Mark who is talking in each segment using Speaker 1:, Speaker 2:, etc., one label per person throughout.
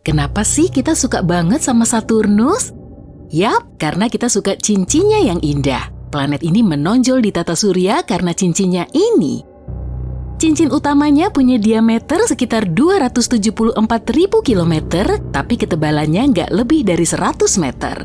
Speaker 1: kenapa sih kita suka banget sama Saturnus? Yap, karena kita suka cincinnya yang indah. Planet ini menonjol di tata surya karena cincinnya ini. Cincin utamanya punya diameter sekitar 274.000 km, tapi ketebalannya nggak lebih dari 100 meter.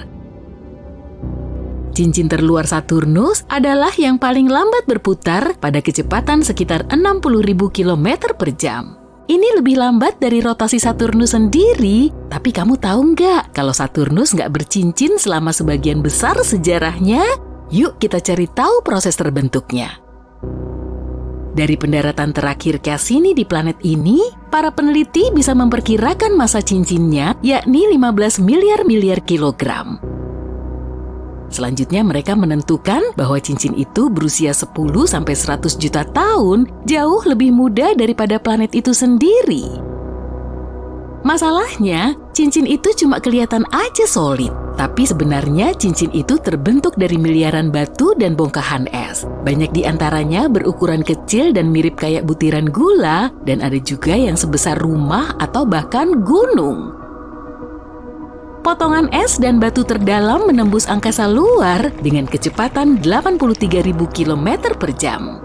Speaker 1: Cincin terluar Saturnus adalah yang paling lambat berputar pada kecepatan sekitar 60.000 km per jam. Ini lebih lambat dari rotasi Saturnus sendiri, tapi kamu tahu nggak kalau Saturnus nggak bercincin selama sebagian besar sejarahnya? Yuk kita cari tahu proses terbentuknya. Dari pendaratan terakhir Cassini di planet ini, para peneliti bisa memperkirakan masa cincinnya, yakni 15 miliar kilogram. Selanjutnya mereka menentukan bahwa cincin itu berusia 10-100 juta tahun, jauh lebih muda daripada planet itu sendiri. Masalahnya, cincin itu cuma kelihatan aja solid, tapi sebenarnya cincin itu terbentuk dari miliaran batu dan bongkahan es. Banyak di antaranya berukuran kecil dan mirip kayak butiran gula, dan ada juga yang sebesar rumah atau bahkan gunung. Potongan es dan batu terdalam menembus angkasa luar dengan kecepatan 83.000 km per jam.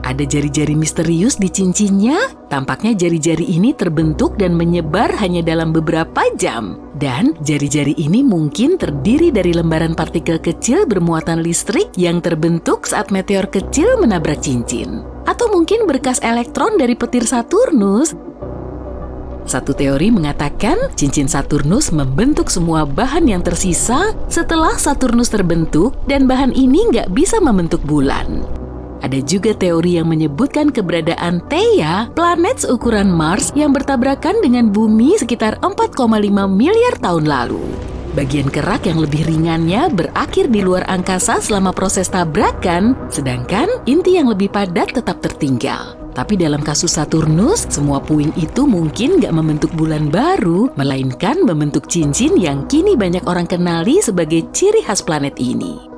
Speaker 1: Ada jari-jari misterius di cincinnya. Tampaknya jari-jari ini terbentuk dan menyebar hanya dalam beberapa jam. Dan jari-jari ini mungkin terdiri dari lembaran partikel kecil bermuatan listrik yang terbentuk saat meteor kecil menabrak cincin. Atau mungkin berkas elektron dari petir Saturnus. Satu teori mengatakan cincin Saturnus membentuk semua bahan yang tersisa setelah Saturnus terbentuk dan bahan ini nggak bisa membentuk bulan. Ada juga teori yang menyebutkan keberadaan Theia, planet seukuran Mars yang bertabrakan dengan bumi sekitar 4,5 miliar tahun lalu. Bagian kerak yang lebih ringannya berakhir di luar angkasa selama proses tabrakan, sedangkan inti yang lebih padat tetap tertinggal. Tapi dalam kasus Saturnus, semua puing itu mungkin nggak membentuk bulan baru, melainkan membentuk cincin yang kini banyak orang kenali sebagai ciri khas planet ini.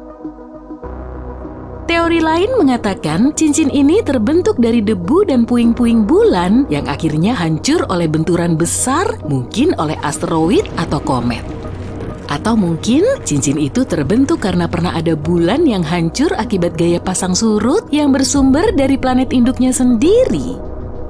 Speaker 1: Teori lain mengatakan cincin ini terbentuk dari debu dan puing-puing bulan yang akhirnya hancur oleh benturan besar, mungkin oleh asteroid atau komet. Atau mungkin cincin itu terbentuk karena pernah ada bulan yang hancur akibat gaya pasang surut yang bersumber dari planet induknya sendiri.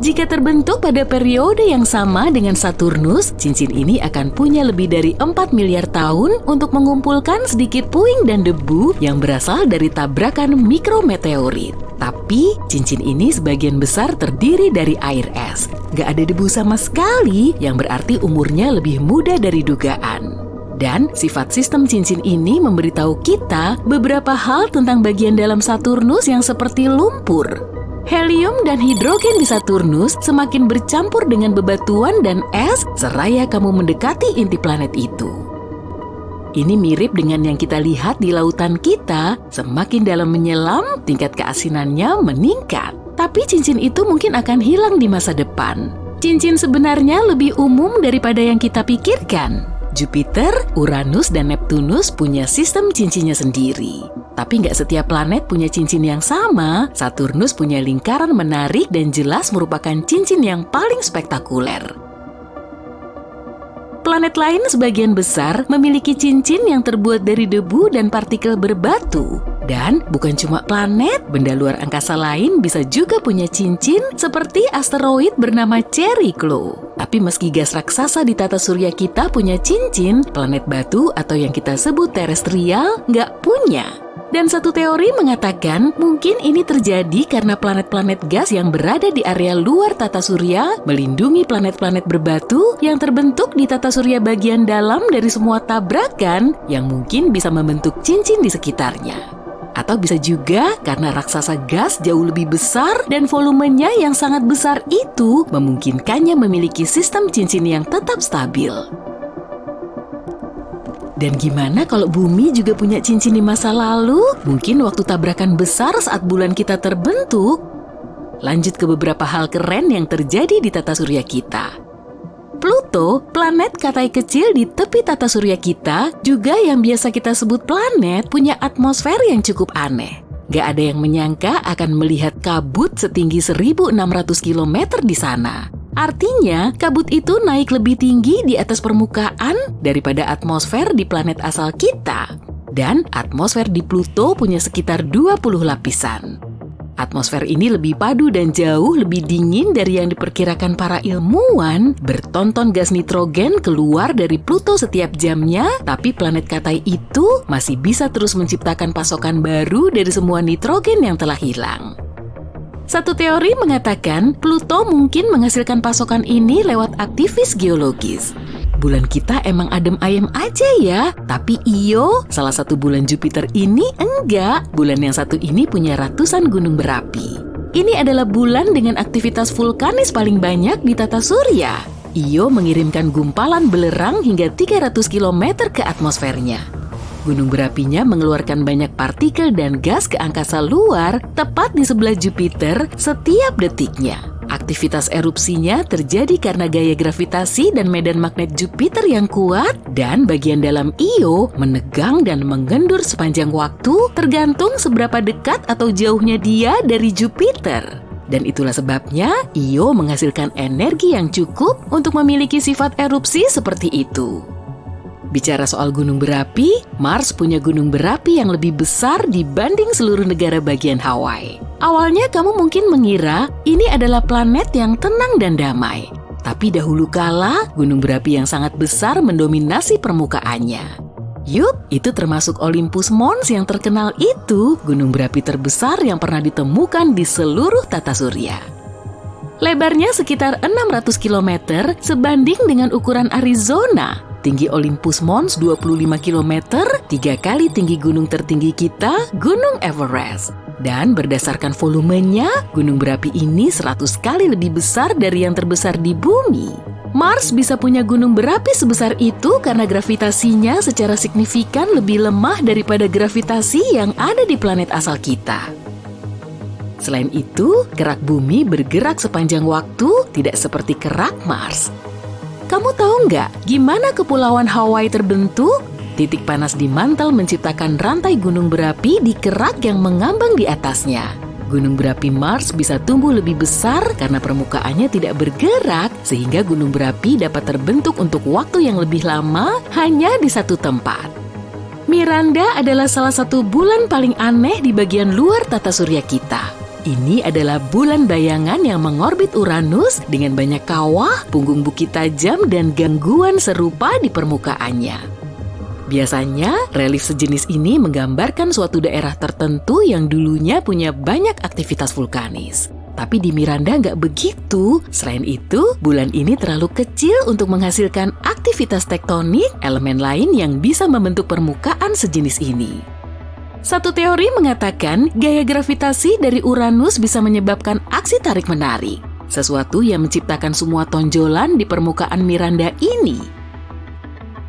Speaker 1: Jika terbentuk pada periode yang sama dengan Saturnus, cincin ini akan punya lebih dari 4 miliar tahun untuk mengumpulkan sedikit puing dan debu yang berasal dari tabrakan mikrometeorit. Tapi cincin ini sebagian besar terdiri dari air es. Gak ada debu sama sekali, yang berarti umurnya lebih muda dari dugaan. Dan sifat sistem cincin ini memberitahu kita beberapa hal tentang bagian dalam Saturnus yang seperti lumpur. Helium dan hidrogen di Saturnus semakin bercampur dengan bebatuan dan es seraya kamu mendekati inti planet itu. Ini mirip dengan yang kita lihat di lautan kita, semakin dalam menyelam, tingkat keasinannya meningkat. Tapi cincin itu mungkin akan hilang di masa depan. Cincin sebenarnya lebih umum daripada yang kita pikirkan. Jupiter, Uranus, dan Neptunus punya sistem cincinnya sendiri. Tapi nggak setiap planet punya cincin yang sama. Saturnus punya lingkaran menarik dan jelas merupakan cincin yang paling spektakuler. Planet lain sebagian besar memiliki cincin yang terbuat dari debu dan partikel berbatu. Dan bukan cuma planet, benda luar angkasa lain bisa juga punya cincin seperti asteroid bernama Ceriklo. Tapi meski gas raksasa di tata surya kita punya cincin, planet batu atau yang kita sebut terestrial nggak punya. Dan satu teori mengatakan mungkin ini terjadi karena planet-planet gas yang berada di area luar tata surya melindungi planet-planet berbatu yang terbentuk di tata surya bagian dalam dari semua tabrakan yang mungkin bisa membentuk cincin di sekitarnya. Atau bisa juga karena raksasa gas jauh lebih besar dan volumenya yang sangat besar itu memungkinkannya memiliki sistem cincin yang tetap stabil. Dan gimana kalau bumi juga punya cincin di masa lalu? Mungkin waktu tabrakan besar saat bulan kita terbentuk. Lanjut ke beberapa hal keren yang terjadi di tata surya kita. Pluto, planet katai kecil di tepi tata surya kita, juga yang biasa kita sebut planet, punya atmosfer yang cukup aneh. Gak ada yang menyangka akan melihat kabut setinggi 1.600 km di sana. Artinya, kabut itu naik lebih tinggi di atas permukaan daripada atmosfer di planet asal kita. Dan atmosfer di Pluto punya sekitar 20 lapisan. Atmosfer ini lebih padu dan jauh lebih dingin dari yang diperkirakan para ilmuwan. Bertonton gas nitrogen keluar dari Pluto setiap jamnya, tapi planet Katai itu masih bisa terus menciptakan pasokan baru dari semua nitrogen yang telah hilang. Satu teori mengatakan Pluto mungkin menghasilkan pasokan ini lewat aktivis geologis. Bulan kita emang adem ayem aja ya, tapi Io, salah satu bulan Jupiter ini enggak. Bulan yang satu ini punya ratusan gunung berapi. Ini adalah bulan dengan aktivitas vulkanis paling banyak di tata surya. Io mengirimkan gumpalan belerang hingga 300 km ke atmosfernya. Gunung berapinya mengeluarkan banyak partikel dan gas ke angkasa luar tepat di sebelah Jupiter setiap detiknya. Aktivitas erupsinya terjadi karena gaya gravitasi dan medan magnet Jupiter yang kuat, dan bagian dalam Io menegang dan menggendur sepanjang waktu tergantung seberapa dekat atau jauhnya dia dari Jupiter. Dan itulah sebabnya Io menghasilkan energi yang cukup untuk memiliki sifat erupsi seperti itu. Bicara soal gunung berapi, Mars punya gunung berapi yang lebih besar dibanding seluruh negara bagian Hawaii. Awalnya kamu mungkin mengira ini adalah planet yang tenang dan damai. Tapi dahulu kala, gunung berapi yang sangat besar mendominasi permukaannya. Yup, itu termasuk Olympus Mons yang terkenal itu, gunung berapi terbesar yang pernah ditemukan di seluruh tata surya. Lebarnya sekitar 600 km sebanding dengan ukuran Arizona. Tinggi Olympus Mons 25 km, 3 kali tinggi gunung tertinggi kita, Gunung Everest. Dan berdasarkan volumenya, gunung berapi ini 100 kali lebih besar dari yang terbesar di bumi. Mars bisa punya gunung berapi sebesar itu karena gravitasinya secara signifikan lebih lemah daripada gravitasi yang ada di planet asal kita. Selain itu, gerak bumi bergerak sepanjang waktu, tidak seperti gerak Mars. Kamu tahu nggak gimana kepulauan Hawaii terbentuk? Titik panas di mantel menciptakan rantai gunung berapi di kerak yang mengambang di atasnya. Gunung berapi Mars bisa tumbuh lebih besar karena permukaannya tidak bergerak, sehingga gunung berapi dapat terbentuk untuk waktu yang lebih lama hanya di satu tempat. Miranda adalah salah satu bulan paling aneh di bagian luar tata surya kita. Ini adalah bulan bayangan yang mengorbit Uranus dengan banyak kawah, punggung bukit tajam, dan gangguan serupa di permukaannya. Biasanya, relief sejenis ini menggambarkan suatu daerah tertentu yang dulunya punya banyak aktivitas vulkanis. Tapi di Miranda nggak begitu. Selain itu, bulan ini terlalu kecil untuk menghasilkan aktivitas tektonik, elemen lain yang bisa membentuk permukaan sejenis ini. Satu teori mengatakan gaya gravitasi dari Uranus bisa menyebabkan aksi tarik-menarik, sesuatu yang menciptakan semua tonjolan di permukaan Miranda ini.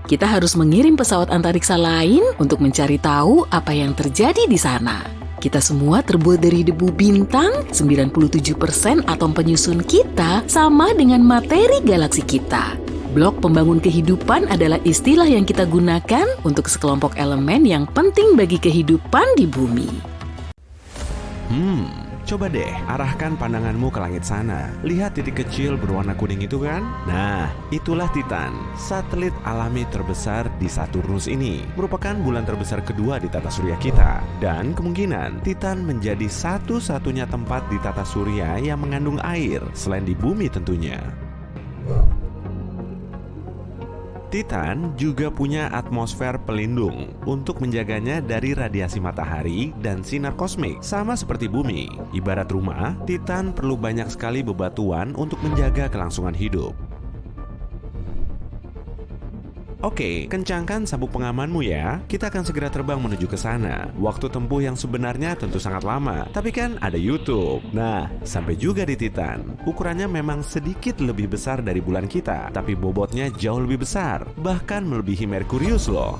Speaker 1: Kita harus mengirim pesawat antariksa lain untuk mencari tahu apa yang terjadi di sana. Kita semua terbuat dari debu bintang, 97% atom penyusun kita sama dengan materi galaksi kita. Blok pembangun kehidupan adalah istilah yang kita gunakan untuk sekelompok elemen yang penting bagi kehidupan di bumi.
Speaker 2: Coba deh arahkan pandanganmu ke langit sana. Lihat titik kecil berwarna kuning itu kan? Nah, itulah Titan, satelit alami terbesar di Saturnus ini. Merupakan bulan terbesar kedua di tata surya kita. Dan kemungkinan Titan menjadi satu-satunya tempat di tata surya yang mengandung air, selain di bumi tentunya. Titan juga punya atmosfer pelindung untuk menjaganya dari radiasi matahari dan sinar kosmik. Sama seperti bumi, ibarat rumah, Titan perlu banyak sekali bebatuan untuk menjaga kelangsungan hidup. Oke, kencangkan sabuk pengamanmu ya. Kita akan segera terbang menuju ke sana. Waktu tempuh yang sebenarnya tentu sangat lama, tapi kan ada YouTube. Nah, sampai juga di Titan. Ukurannya memang sedikit lebih besar dari bulan kita, tapi bobotnya jauh lebih besar, bahkan melebihi Merkurius loh.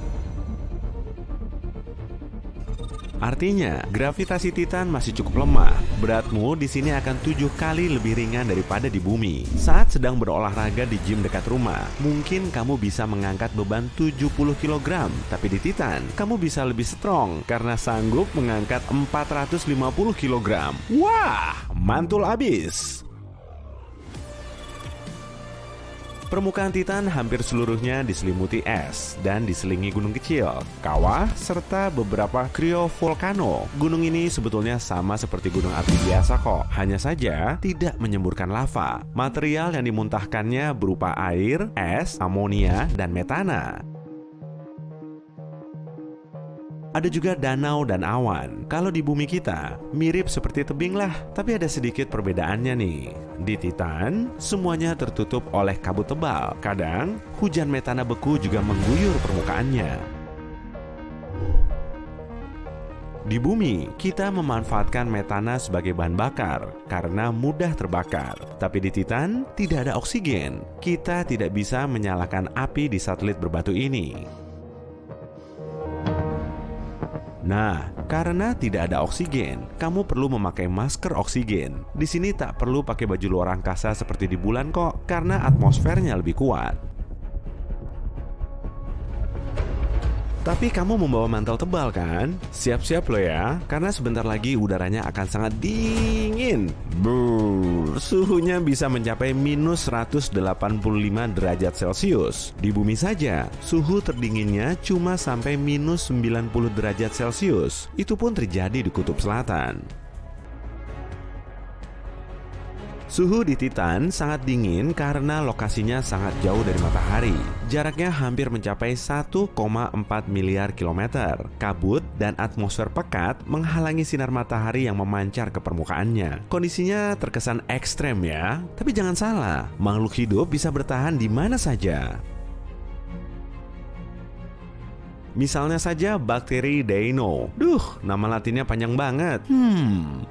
Speaker 2: Artinya, gravitasi Titan masih cukup lemah. Beratmu di sini akan 7 kali lebih ringan daripada di bumi. Saat sedang berolahraga di gym dekat rumah, mungkin kamu bisa mengangkat beban 70 kg, tapi di Titan, kamu bisa lebih strong karena sanggup mengangkat 450 kg. Wah, mantul abis! Permukaan Titan hampir seluruhnya diselimuti es dan diselingi gunung kecil, kawah, serta beberapa cryovolcano. Gunung ini sebetulnya sama seperti gunung api biasa kok, hanya saja tidak menyemburkan lava. Material yang dimuntahkannya berupa air, es, amonia, dan metana. Ada juga danau dan awan. Kalau di bumi kita, mirip seperti tebing lah, tapi ada sedikit perbedaannya nih. Di Titan, semuanya tertutup oleh kabut tebal. Kadang, hujan metana beku juga mengguyur permukaannya. Di bumi, kita memanfaatkan metana sebagai bahan bakar karena mudah terbakar. Tapi di Titan, tidak ada oksigen. Kita tidak bisa menyalakan api di satelit berbatu ini. Nah, karena tidak ada oksigen, kamu perlu memakai masker oksigen. Di sini tak perlu pakai baju luar angkasa seperti di bulan kok, karena atmosfernya lebih kuat. Tapi kamu membawa mantel tebal kan? Siap-siap lo ya, karena sebentar lagi udaranya akan sangat dingin. Suhunya bisa mencapai minus 185 derajat Celcius. Di bumi saja, suhu terdinginnya cuma sampai minus 90 derajat Celcius. Itu pun terjadi di kutub selatan. Suhu di Titan sangat dingin karena lokasinya sangat jauh dari matahari. Jaraknya hampir mencapai 1,4 miliar kilometer. Kabut dan atmosfer pekat menghalangi sinar matahari yang memancar ke permukaannya. Kondisinya terkesan ekstrem ya, tapi jangan salah, makhluk hidup bisa bertahan di mana saja. Misalnya saja bakteri Deino. Nama latinnya panjang banget.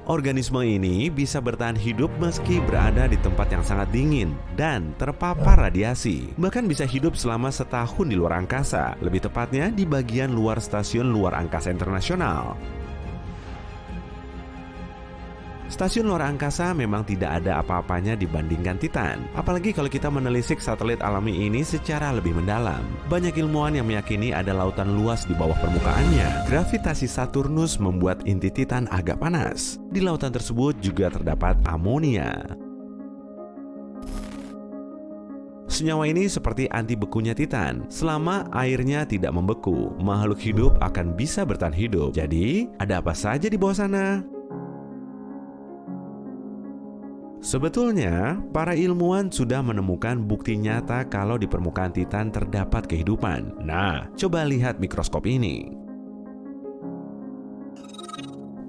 Speaker 2: Organisme ini bisa bertahan hidup meski berada di tempat yang sangat dingin dan terpapar radiasi. Bahkan bisa hidup selama setahun di luar angkasa, lebih tepatnya di bagian luar Stasiun Luar Angkasa Internasional. Stasiun luar angkasa memang tidak ada apa-apanya dibandingkan Titan, apalagi kalau kita menelisik satelit alami ini secara lebih mendalam. Banyak ilmuwan yang meyakini ada lautan luas di bawah permukaannya. Gravitasi Saturnus membuat inti Titan agak panas. Di lautan tersebut juga terdapat amonia. Senyawa ini seperti anti bekunya Titan. Selama airnya tidak membeku, makhluk hidup akan bisa bertahan hidup. Jadi, ada apa saja di bawah sana? Sebetulnya, para ilmuwan sudah menemukan bukti nyata kalau di permukaan Titan terdapat kehidupan. Nah, coba lihat mikroskop ini.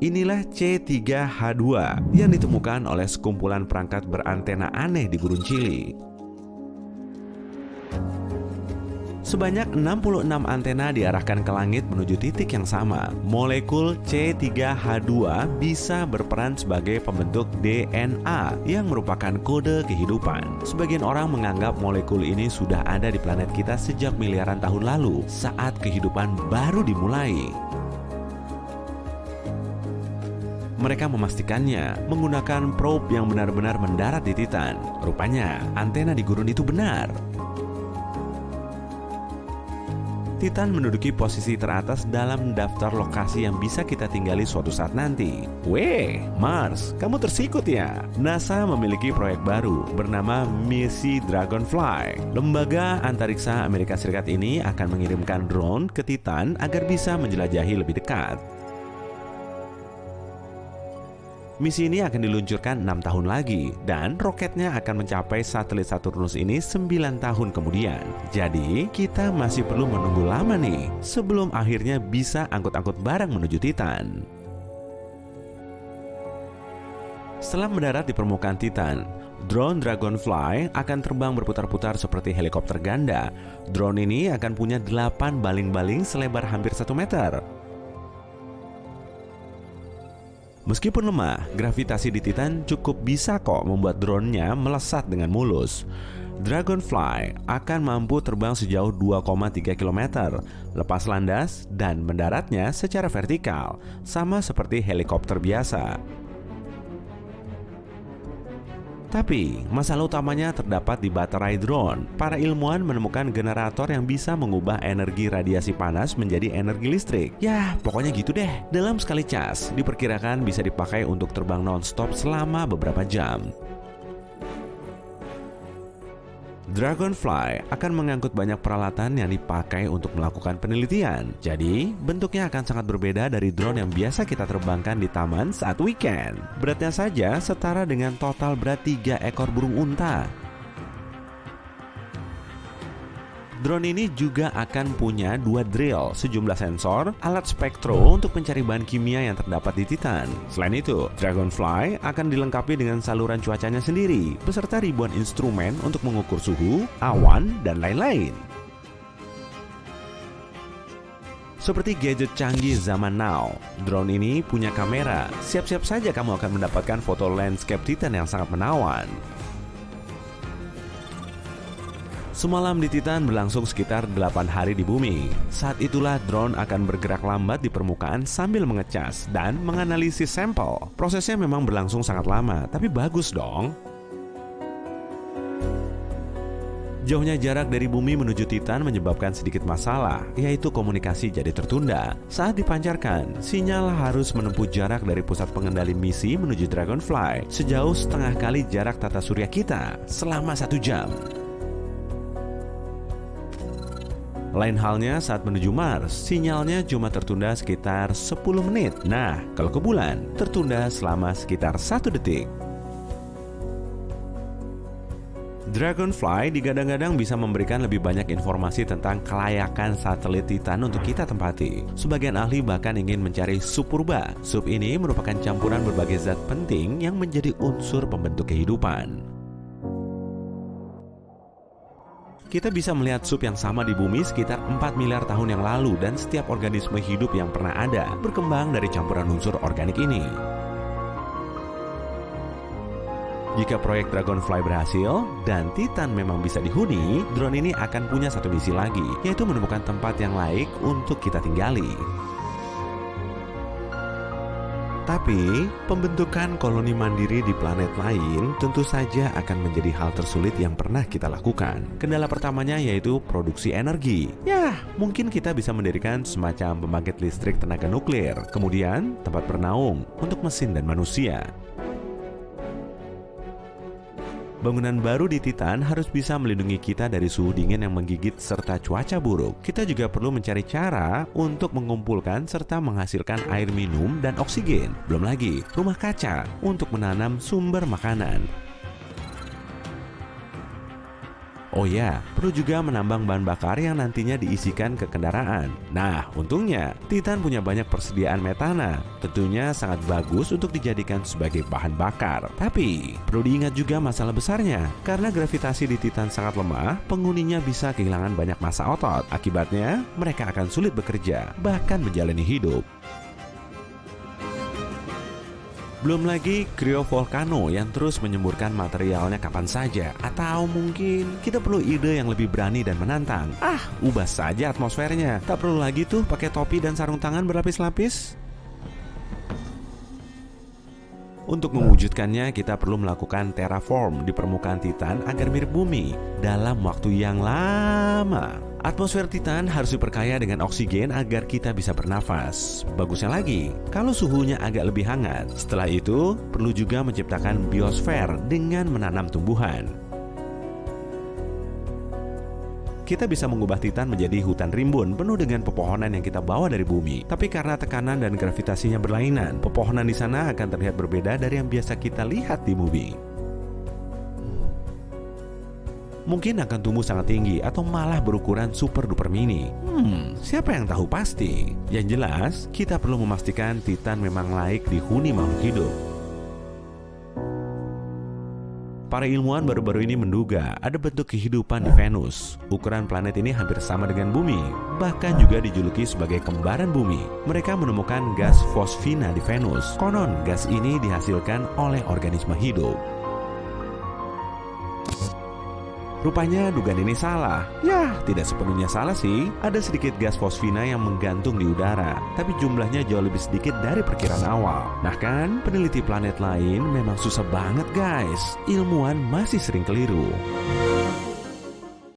Speaker 2: Inilah C3H2 yang ditemukan oleh sekumpulan perangkat berantena aneh di gurun Chili. Sebanyak 66 antena diarahkan ke langit menuju titik yang sama. Molekul C3H2 bisa berperan sebagai pembentuk DNA yang merupakan kode kehidupan. Sebagian orang menganggap molekul ini sudah ada di planet kita sejak miliaran tahun lalu, saat kehidupan baru dimulai. Mereka memastikannya menggunakan probe yang benar-benar mendarat di Titan. Rupanya, antena di gurun itu benar. Titan menduduki posisi teratas dalam daftar lokasi yang bisa kita tinggali suatu saat nanti. Weh, Mars, kamu tersikut ya? NASA memiliki proyek baru bernama Misi Dragonfly. Lembaga antariksa Amerika Serikat ini akan mengirimkan drone ke Titan agar bisa menjelajahi lebih dekat. Misi ini akan diluncurkan 6 tahun lagi, dan roketnya akan mencapai satelit Saturnus ini 9 tahun kemudian. Jadi, kita masih perlu menunggu lama nih, sebelum akhirnya bisa angkut-angkut barang menuju Titan. Setelah mendarat di permukaan Titan, drone Dragonfly akan terbang berputar-putar seperti helikopter ganda. Drone ini akan punya 8 baling-baling selebar hampir 1 meter. Meskipun lemah, gravitasi di Titan cukup bisa kok membuat drone-nya melesat dengan mulus. Dragonfly akan mampu terbang sejauh 2,3 km, lepas landas dan mendaratnya secara vertikal, sama seperti helikopter biasa. Tapi, masalah utamanya terdapat di baterai drone. Para ilmuwan menemukan generator yang bisa mengubah energi radiasi panas menjadi energi listrik. Ya, pokoknya gitu deh. Dalam sekali cas, diperkirakan bisa dipakai untuk terbang non-stop selama beberapa jam. Dragonfly akan mengangkut banyak peralatan yang dipakai untuk melakukan penelitian. Jadi, bentuknya akan sangat berbeda dari drone yang biasa kita terbangkan di taman saat weekend. Beratnya saja setara dengan total berat 3 ekor burung unta. Drone ini juga akan punya 2 drill, sejumlah sensor, alat spektro untuk mencari bahan kimia yang terdapat di Titan. Selain itu, Dragonfly akan dilengkapi dengan saluran cuacanya sendiri, beserta ribuan instrumen untuk mengukur suhu, awan, dan lain-lain. Seperti gadget canggih zaman now, drone ini punya kamera. Siap-siap saja kamu akan mendapatkan foto landscape Titan yang sangat menawan. Semalam di Titan berlangsung sekitar 8 hari di bumi. Saat itulah drone akan bergerak lambat di permukaan sambil mengecas dan menganalisis sampel. Prosesnya memang berlangsung sangat lama, tapi bagus dong. Jauhnya jarak dari bumi menuju Titan menyebabkan sedikit masalah, yaitu komunikasi jadi tertunda. Saat dipancarkan, sinyal harus menempuh jarak dari pusat pengendali misi menuju Dragonfly sejauh setengah kali jarak tata surya kita selama 1 jam. Lain halnya saat menuju Mars, sinyalnya cuma tertunda sekitar 10 menit. Nah, kalau ke bulan, tertunda selama sekitar 1 detik. Dragonfly digadang-gadang bisa memberikan lebih banyak informasi tentang kelayakan satelit Titan untuk kita tempati. Sebagian ahli bahkan ingin mencari sup purba. Sup ini merupakan campuran berbagai zat penting yang menjadi unsur pembentuk kehidupan. Kita bisa melihat sup yang sama di bumi sekitar 4 miliar tahun yang lalu, dan setiap organisme hidup yang pernah ada berkembang dari campuran unsur organik ini. Jika proyek Dragonfly berhasil dan Titan memang bisa dihuni, drone ini akan punya satu misi lagi, yaitu menemukan tempat yang laik untuk kita tinggali. Tapi, pembentukan koloni mandiri di planet lain tentu saja akan menjadi hal tersulit yang pernah kita lakukan. Kendala pertamanya yaitu produksi energi. Ya, mungkin kita bisa mendirikan semacam pembangkit listrik tenaga nuklir, kemudian tempat bernaung untuk mesin dan manusia. Bangunan baru di Titan harus bisa melindungi kita dari suhu dingin yang menggigit serta cuaca buruk. Kita juga perlu mencari cara untuk mengumpulkan serta menghasilkan air minum dan oksigen. Belum lagi rumah kaca untuk menanam sumber makanan. Oh ya, perlu juga menambang bahan bakar yang nantinya diisikan ke kendaraan. Nah, untungnya Titan punya banyak persediaan metana. Tentunya sangat bagus untuk dijadikan sebagai bahan bakar. Tapi, perlu diingat juga masalah besarnya. Karena gravitasi di Titan sangat lemah, penghuninya bisa kehilangan banyak massa otot. Akibatnya, mereka akan sulit bekerja, bahkan menjalani hidup. Belum lagi cryovolcano yang terus menyemburkan materialnya kapan saja. Atau mungkin kita perlu ide yang lebih berani dan menantang. Ubah saja atmosfernya. Tak perlu lagi tuh pakai topi dan sarung tangan berlapis-lapis. Untuk mewujudkannya, kita perlu melakukan terraform di permukaan Titan agar mirip bumi dalam waktu yang lama. Atmosfer Titan harus diperkaya dengan oksigen agar kita bisa bernafas. Bagusnya lagi, kalau suhunya agak lebih hangat. Setelah itu, perlu juga menciptakan biosfer dengan menanam tumbuhan. Kita bisa mengubah Titan menjadi hutan rimbun penuh dengan pepohonan yang kita bawa dari bumi. Tapi karena tekanan dan gravitasinya berlainan, pepohonan di sana akan terlihat berbeda dari yang biasa kita lihat di bumi. Mungkin akan tumbuh sangat tinggi atau malah berukuran super duper mini. Siapa yang tahu pasti? Yang jelas, kita perlu memastikan Titan memang layak dihuni makhluk hidup. Para ilmuwan baru-baru ini menduga ada bentuk kehidupan di Venus. Ukuran planet ini hampir sama dengan bumi, bahkan juga dijuluki sebagai kembaran bumi. Mereka menemukan gas fosfina di Venus. Konon, gas ini dihasilkan oleh organisme hidup. Rupanya dugaan ini salah. Ya, tidak sepenuhnya salah sih. Ada sedikit gas fosfina yang menggantung di udara, tapi jumlahnya jauh lebih sedikit dari perkiraan awal. Nah kan, peneliti planet lain memang susah banget guys. Ilmuwan masih sering keliru.